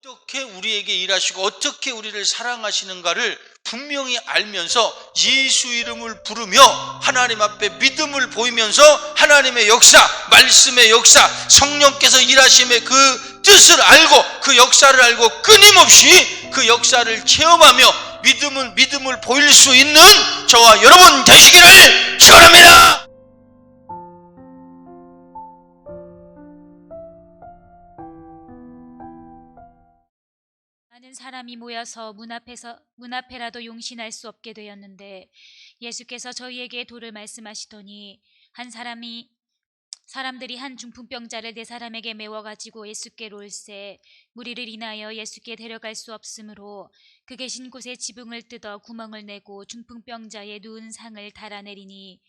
어떻게 우리에게 일하시고 어떻게 우리를 사랑하시는가를 분명히 알면서 예수 이름을 부르며 하나님 앞에 믿음을 보이면서 하나님의 역사, 말씀의 역사, 성령께서 일하심의 그 뜻을 알고 그 역사를 알고 끊임없이 그 역사를 체험하며 믿음을 보일 수 있는 저와 여러분 되시기를 축원합니다. 많은 사람이 모여서 문 앞에라도 용신할 수 없게 되었는데 예수께서 저희에게 도를 말씀하시더니 사람들이 한 중풍병자를 4사람에게 메워 가지고 예수께로 올세 무리를 인하여 예수께 데려갈 수 없으므로 그 계신 곳에 지붕을 뜯어 구멍을 내고 중풍병자의 누운 상을 달아내리니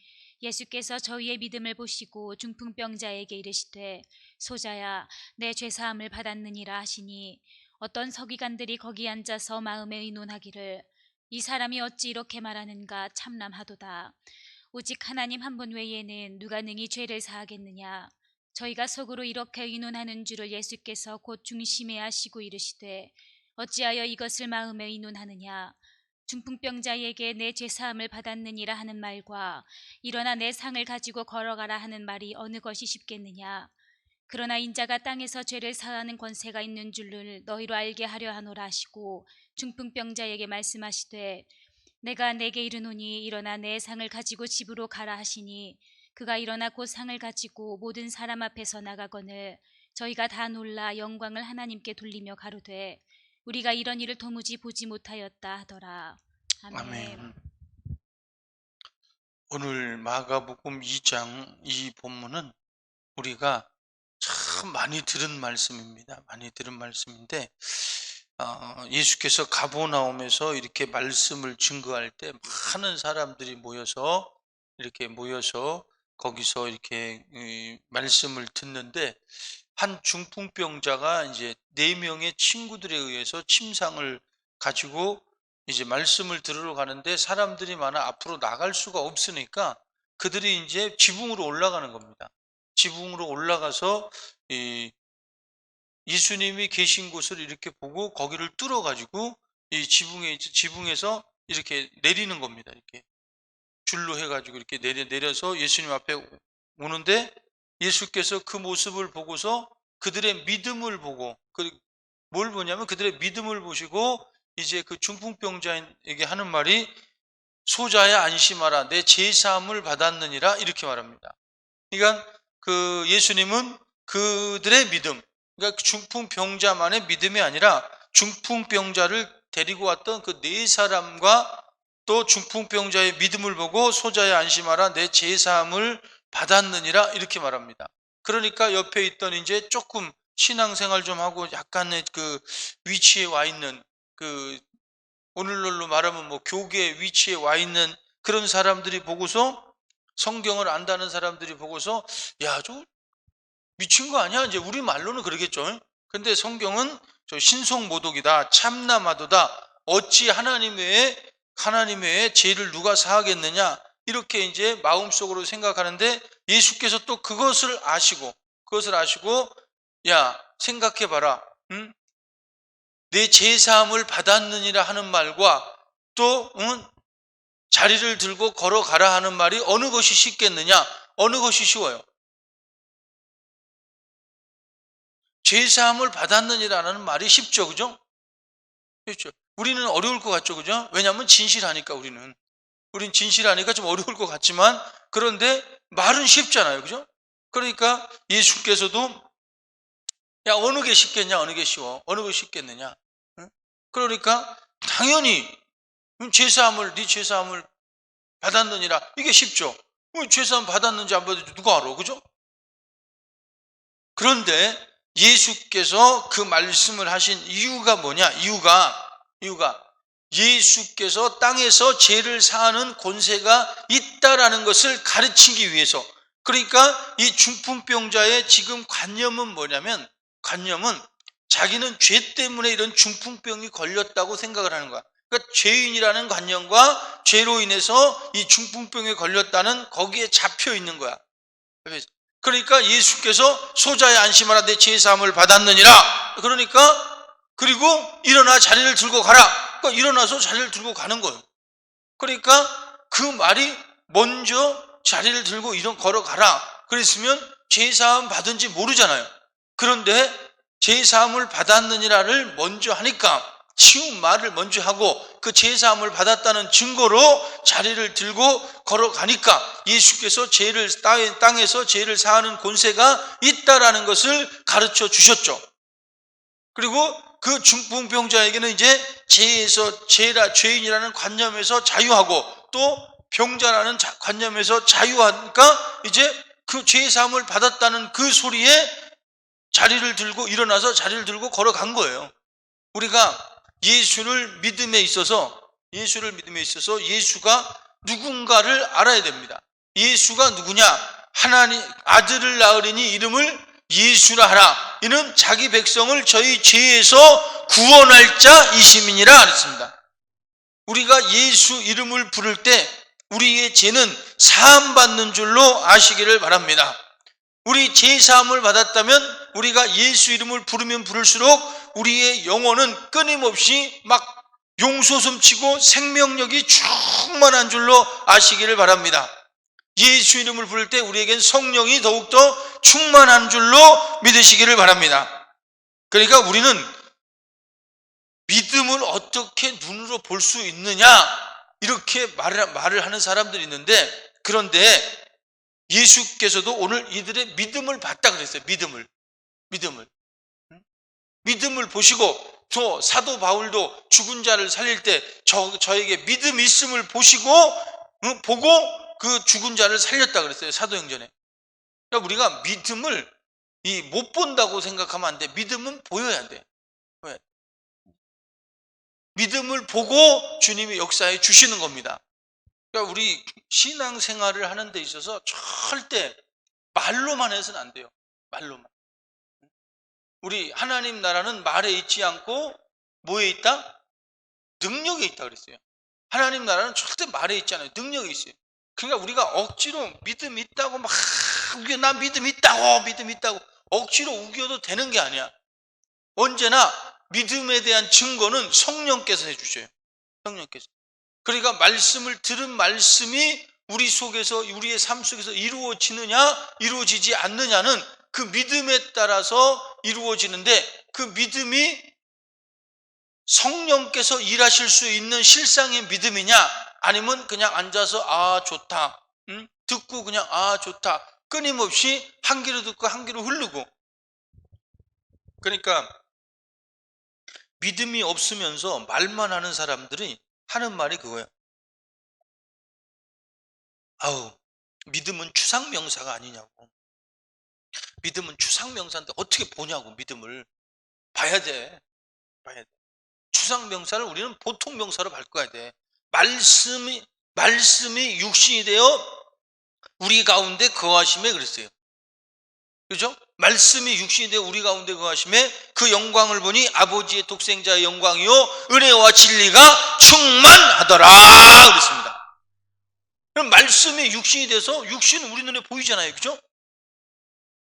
예수께서 저희의 믿음을 보시고 중풍병자에게 이르시되 소자야 내 죄사함을 받았느니라 하시니 어떤 서기관들이 거기 앉아서 마음에 의논하기를 이 사람이 어찌 이렇게 말하는가 참람하도다. 오직 하나님 한 분 외에는 누가 능히 죄를 사하겠느냐. 저희가 속으로 이렇게 의논하는 줄을 예수께서 곧 중심에 하시고 이르시되 어찌하여 이것을 마음에 의논하느냐. 중풍병자에게 내 죄사함을 받았느니라 하는 말과 일어나 내 상을 가지고 걸어가라 하는 말이 어느 것이 쉽겠느냐. 그러나 인자가 땅에서 죄를 사하는 권세가 있는 줄을 너희로 알게 하려 하노라 하시고 중풍병자에게 말씀하시되 내가 내게 이르노니 일어나 내 상을 가지고 집으로 가라 하시니 그가 일어나 곧 상을 가지고 모든 사람 앞에서 나가거늘 저희가 다 놀라 영광을 하나님께 돌리며 가로되 우리가 이런 일을 도무지 보지 못하였다 하더라. 아멘. 오늘 마가복음 2장 이 본문은 우리가 참 많이 들은 말씀입니다. 많이 들은 말씀인데 예수께서 가버나움에서 이렇게 말씀을 증거할 때 많은 사람들이 모여서 거기서 이렇게 말씀을 듣는데 한 중풍병자가 이제 4명의 친구들에 의해서 침상을 가지고 이제 말씀을 들으러 가는데 사람들이 많아 앞으로 나갈 수가 없으니까 그들이 이제 지붕으로 올라가는 겁니다. 지붕으로 올라가서 예수님이 계신 곳을 이렇게 보고 거기를 뚫어가지고 이 지붕에서 이렇게 내리는 겁니다. 이렇게 줄로 해가지고 이렇게 내려서 예수님 앞에 오는데 예수께서 그 모습을 보고서 그들의 믿음을 보고 뭘 보냐면 그들의 믿음을 보시고 이제 그 중풍병자에게 하는 말이 소자야 안심하라 내 죄사함을 받았느니라 이렇게 말합니다. 그러니까 그 예수님은 그들의 믿음, 그러니까 중풍병자만의 믿음이 아니라 중풍병자를 데리고 왔던 그 4사람과 또 중풍병자의 믿음을 보고 소자야 안심하라 내 죄사함을 받았느니라 이렇게 말합니다. 그러니까 옆에 있던 이제 조금 신앙생활 좀 하고 약간의 그 위치에 와 있는 그 오늘날로 말하면 뭐 교계 위치에 와 있는 그런 사람들이 보고서 성경을 안다는 사람들이 보고서 야, 저 미친 거 아니야? 이제 우리 말로는 그러겠죠. 근데 성경은 저 신성모독이다, 참남하도다, 어찌 하나님 외에 죄를 누가 사하겠느냐 이렇게 이제 마음속으로 생각하는데 예수께서 또 그것을 아시고 야 생각해봐라, 응? 내 죄사함을 받았느니라 하는 말과 또 자리를 들고 걸어가라 하는 말이 어느 것이 쉽겠느냐? 어느 것이 쉬워요? 죄사함을 받았느니라는 말이 쉽죠, 그죠? 그렇죠. 우리는 어려울 것 같죠, 그죠? 왜냐하면 진실하니까 우린 진실하니까 좀 어려울 것 같지만 그런데 말은 쉽잖아요, 그죠? 그러니까 예수께서도 야 어느 게 쉽겠냐, 어느 게 쉬워, 어느 것이 쉽겠느냐? 그러니까 당연히 네 죄사함을 받았느니라 이게 쉽죠. 죄사함 받았는지 안 받았는지 누가 알아, 그죠? 그런데 예수께서 그 말씀을 하신 이유가 뭐냐? 이유가 예수께서 땅에서 죄를 사하는 권세가 있다라는 것을 가르치기 위해서. 그러니까 이 중풍병자의 지금 관념은 뭐냐면 자기는 죄 때문에 이런 중풍병이 걸렸다고 생각을 하는 거야. 그러니까 죄인이라는 관념과 죄로 인해서 이 중풍병에 걸렸다는 거기에 잡혀 있는 거야. 그러니까 예수께서 소자야 안심하라 내 죄사함을 받았느니라. 그러니까 그리고 일어나 자리를 들고 가라. 그러니까 일어나서 자리를 들고 가는 거예요. 그러니까 그 말이 먼저 자리를 들고 걸어가라 그랬으면 제사함 받은지 모르잖아요. 그런데 제사함을 받았느니라를 먼저 하니까 쉬운 말을 먼저 하고 그 제사함을 받았다는 증거로 자리를 들고 걸어가니까 예수께서 땅에서 죄를 사하는 권세가 있다라는 것을 가르쳐 주셨죠. 그리고 그 중풍병자에게는 이제 죄인이라는 관념에서 자유하고 또 병자라는 관념에서 자유하니까 이제 그 죄사함을 받았다는 그 소리에 자리를 들고 일어나서 자리를 들고 걸어간 거예요. 우리가 예수를 믿음에 있어서 예수가 누군가를 알아야 됩니다. 예수가 누구냐? 하나님 아들을 낳으리니 이름을 예수라 하라. 이는 자기 백성을 저희 죄에서 구원할 자 이심이니라 그랬습니다. 우리가 예수 이름을 부를 때 우리의 죄는 사함받는 줄로 아시기를 바랍니다. 우리 죄 사함을 받았다면 우리가 예수 이름을 부르면 부를수록 우리의 영혼은 끊임없이 막 용솟음치고 생명력이 충만한 줄로 아시기를 바랍니다. 예수 이름을 부를 때 우리에겐 성령이 더욱더 충만한 줄로 믿으시기를 바랍니다. 그러니까 우리는 믿음을 어떻게 눈으로 볼 수 있느냐 이렇게 말을 하는 사람들이 있는데, 그런데 예수께서도 오늘 이들의 믿음을 봤다 그랬어요. 믿음을 보시고 또 사도 바울도 죽은 자를 살릴 때 저에게 믿음이 있음을 보고 그 죽은 자를 살렸다 그랬어요. 사도행전에. 그러니까 우리가 믿음을 못 본다고 생각하면 안 돼. 믿음은 보여야 돼. 왜? 믿음을 보고 주님이 역사해 주시는 겁니다. 그러니까 우리 신앙생활을 하는 데 있어서 절대 말로만 해서는 안 돼요. 말로만. 우리 하나님 나라는 말에 있지 않고 뭐에 있다? 능력에 있다 그랬어요. 하나님 나라는 절대 말에 있지 않아요. 능력에 있어요. 그러니까 우리가 억지로 믿음 있다고 막 우겨, 나 믿음 있다고 억지로 우겨도 되는 게 아니야. 언제나 믿음에 대한 증거는 성령께서 해주셔요. 성령께서. 그러니까 들은 말씀이 우리 속에서, 우리의 삶 속에서 이루어지느냐 이루어지지 않느냐는 그 믿음에 따라서 이루어지는데, 그 믿음이 성령께서 일하실 수 있는 실상의 믿음이냐, 아니면 그냥 앉아서 아 좋다, 듣고 그냥 아 좋다, 끊임없이 한 귀로 듣고 한 귀로 흐르고. 그러니까 믿음이 없으면서 말만 하는 사람들이 하는 말이 그거예요. 아우, 믿음은 추상명사가 아니냐고. 믿음은 추상명사인데 어떻게 보냐고. 믿음을 봐야 돼. 추상명사를 우리는 보통 명사로 바꿔야 돼. 말씀이 육신이 되어 우리 가운데 거하심에 그랬어요. 그죠? 말씀이 육신이 되어 우리 가운데 거하심에 그 영광을 보니 아버지의 독생자의 영광이요 은혜와 진리가 충만하더라 그랬습니다. 그럼 말씀이 육신이 돼서, 육신은 우리 눈에 보이잖아요. 그죠?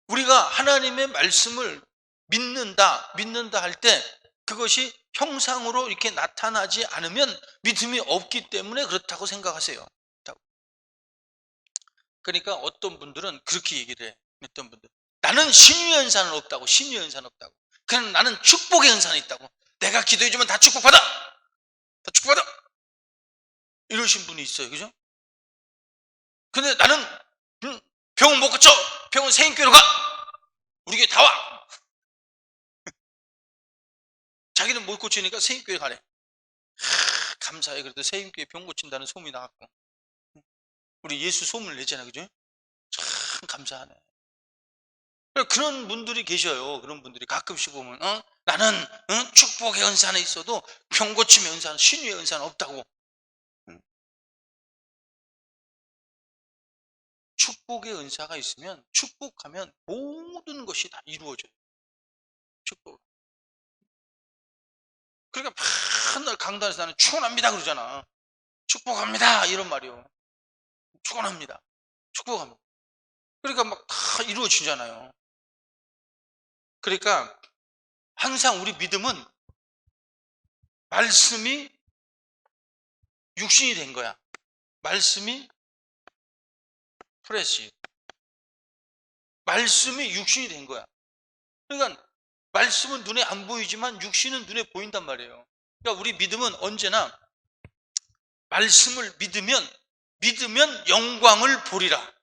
우리가 하나님의 말씀을 믿는다 할 때 그것이 형상으로 이렇게 나타나지 않으면 믿음이 없기 때문에 그렇다고 생각하세요. 그러니까 어떤 분들은 그렇게 얘기를 해. 어떤 분들, 나는 신유의 은사는 없다고. 그냥 나는 축복의 은사는 있다고. 내가 기도해주면 다 축복받아. 이러신 분이 있어요. 그죠? 근데 나는 병은 못 고쳐. 병은 세인교회로 가. 우리 교회 다 와. 자기는 못 고치니까 세인교회 가래. 감사해. 그래도 세인교회 병 고친다는 소문이 나갔고. 우리 예수 소문을 내잖아. 그죠? 참 감사하네. 그런 분들이 계셔요. 그런 분들이 가끔씩 보면 나는 축복의 은사는 있어도 병 고침의 은사는, 신유의 은사는 없다고. 축복의 은사가 있으면 축복하면 모든 것이 다 이루어져요. 축복. 그러니까 맨날 강단에서 나는 축원합니다 그러잖아. 축복합니다 이런 말이요. 축원합니다. 그러니까 막 다 이루어지잖아요. 그러니까 항상 우리 믿음은 말씀이 육신이 된 거야. 말씀이 프레시. 말씀이 육신이 된 거야. 그러니까 말씀은 눈에 안 보이지만 육신은 눈에 보인단 말이에요. 그러니까 우리 믿음은 언제나 말씀을 믿으면 영광을 보리라.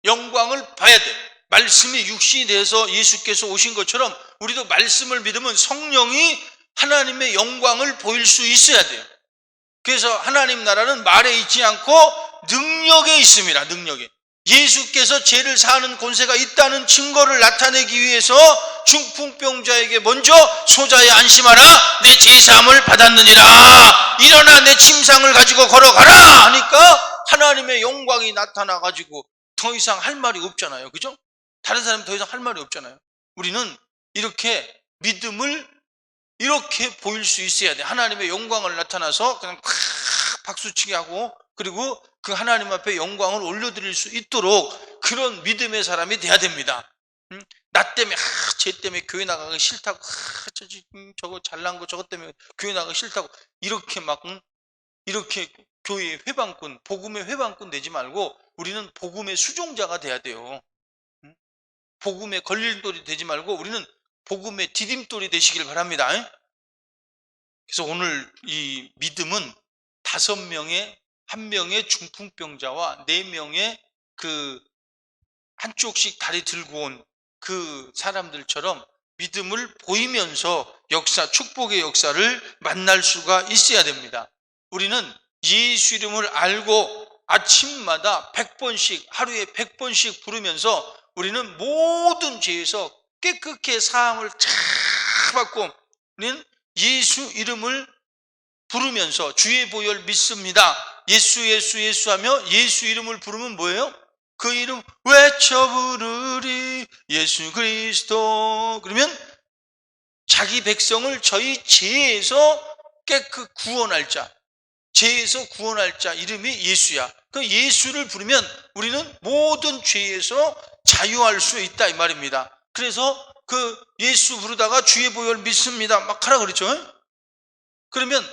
영광을 봐야 돼. 말씀이 육신이 돼서 예수께서 오신 것처럼 우리도 말씀을 믿으면 성령이 하나님의 영광을 보일 수 있어야 돼요. 그래서 하나님 나라는 말에 있지 않고 능력에 있습니다. 능력에. 예수께서 죄를 사하는 권세가 있다는 증거를 나타내기 위해서 중풍병자에게 먼저 소자에 안심하라, 내 죄사함을 받았느니라, 일어나 내 침상을 가지고 걸어가라 하니까 하나님의 영광이 나타나가지고 더 이상 할 말이 없잖아요. 그죠? 다른 사람은 더 이상 할 말이 없잖아요. 우리는 이렇게 믿음을 이렇게 보일 수 있어야 돼. 하나님의 영광을 나타나서 그냥 박수치게 하고, 그리고 그 하나님 앞에 영광을 올려드릴 수 있도록 그런 믿음의 사람이 돼야 됩니다. 나 때문에 쟤 때문에 교회 나가기 싫다고, 저거 잘난 거 저것 때문에 교회 나가기 싫다고 이렇게 막 이렇게 교회의 회방꾼, 복음의 회방꾼 되지 말고 우리는 복음의 수종자가 돼야 돼요. 복음의 걸림돌이 되지 말고 우리는 복음의 디딤돌이 되시길 바랍니다. 그래서 오늘 이 믿음은 5명의, 1명의 중풍병자와 4명의 그 한쪽씩 다리 들고 온 그 사람들처럼 믿음을 보이면서 축복의 역사를 만날 수가 있어야 됩니다. 우리는 예수 이름을 알고 아침마다 100번씩, 하루에 100번씩 부르면서 우리는 모든 죄에서 깨끗게 사함을 잘 받고, 우리는 예수 이름을 부르면서 주의 보혈 믿습니다. 예수 하며 예수 이름을 부르면 뭐예요? 그 이름 외쳐 부르리 예수 그리스도. 그러면 자기 백성을 저희 죄에서 깨끗 구원할 자, 죄에서 구원할 자 이름이 예수야. 그 예수를 부르면 우리는 모든 죄에서 자유할 수 있다 이 말입니다. 그래서 그 예수 부르다가 주의 보혈 믿습니다 막 하라 그랬죠. 그러면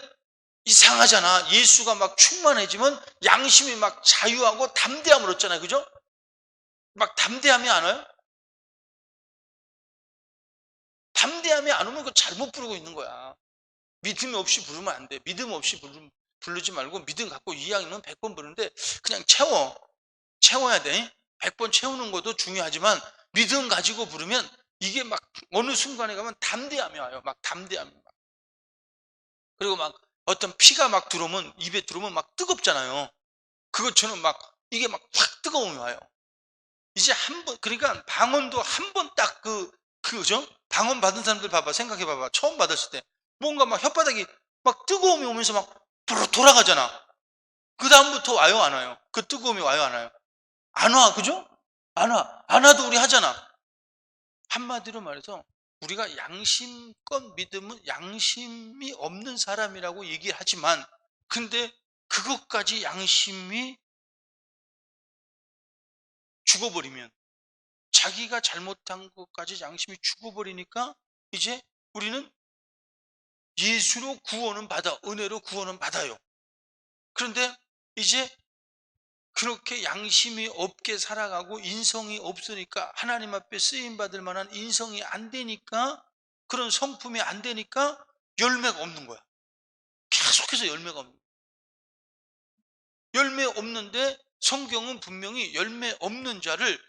이상하잖아. 예수가 막 충만해지면 양심이 막 자유하고 담대함을 얻잖아요. 그죠? 막 담대함이 안 와요? 담대함이 안 오면 그거 잘못 부르고 있는 거야. 믿음 없이 부르면 안 돼. 믿음 없이 부르지 말고 믿음 갖고 이왕이면 100번 부르는데 그냥 채워야 돼. 100번 채우는 것도 중요하지만 믿음 가지고 부르면 이게 막 어느 순간에 가면 담대함이 와요. 막 담대함이 막. 그리고 막 어떤 피가 막 들어오면, 입에 들어오면 막 뜨겁잖아요. 그것처럼 막 이게 막 확 뜨거움이 와요. 이제 한 번, 그러니까 방언도 한 번 딱 그죠? 방언 받은 사람들 봐봐. 생각해 봐봐. 처음 받았을 때 뭔가 막 혓바닥이 막 뜨거움이 오면서 막 돌아가잖아. 그 다음부터 와요, 안 와요? 그 뜨거움이 와요, 안 와요? 안 와, 그죠? 안 와. 안 와도 우리 하잖아. 한마디로 말해서 우리가 양심껏 믿으면 양심이 없는 사람이라고 얘기하지만, 근데 그것까지 양심이 죽어버리면, 자기가 잘못한 것까지 양심이 죽어버리니까 이제 우리는 예수로 구원은 받아, 은혜로 구원은 받아요. 그런데 이제 그렇게 양심이 없게 살아가고 인성이 없으니까, 하나님 앞에 쓰임받을 만한 인성이 안 되니까, 그런 성품이 안 되니까 열매가 없는 거야. 계속해서 열매가 없는 거야. 열매 없는데 성경은 분명히 열매 없는 자를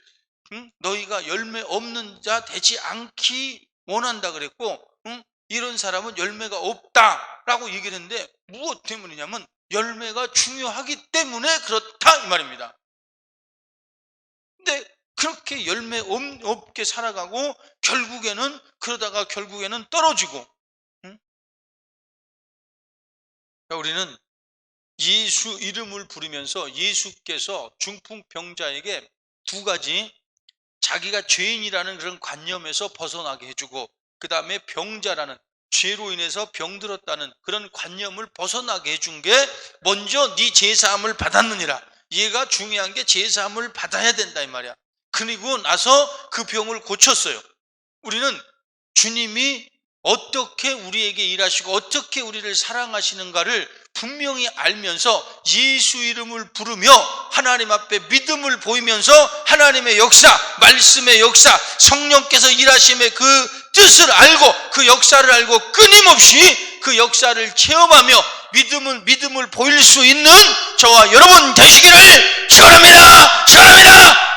너희가 열매 없는 자 되지 않기 원한다 그랬고, 이런 사람은 열매가 없다라고 얘기를 했는데 무엇 때문이냐면 열매가 중요하기 때문에 그렇다 이 말입니다. 근데 그렇게 열매 없게 살아가고 그러다가 결국에는 떨어지고, 우리는 예수 이름을 부르면서 예수께서 중풍병자에게 2가지, 자기가 죄인이라는 그런 관념에서 벗어나게 해주고, 그 다음에 병자라는, 죄로 인해서 병들었다는 그런 관념을 벗어나게 해준 게, 먼저 네 죄사함을 받았느니라. 얘가 중요한 게 죄사함을 받아야 된다 이 말이야. 그리고 나서 그 병을 고쳤어요. 우리는 주님이 어떻게 우리에게 일하시고 어떻게 우리를 사랑하시는가를 분명히 알면서 예수 이름을 부르며 하나님 앞에 믿음을 보이면서 하나님의 역사, 말씀의 역사, 성령께서 일하심의 그 뜻을 알고 그 역사를 알고 끊임없이 그 역사를 체험하며 믿음을 보일 수 있는 저와 여러분 되시기를 축원합니다. 축원합니다.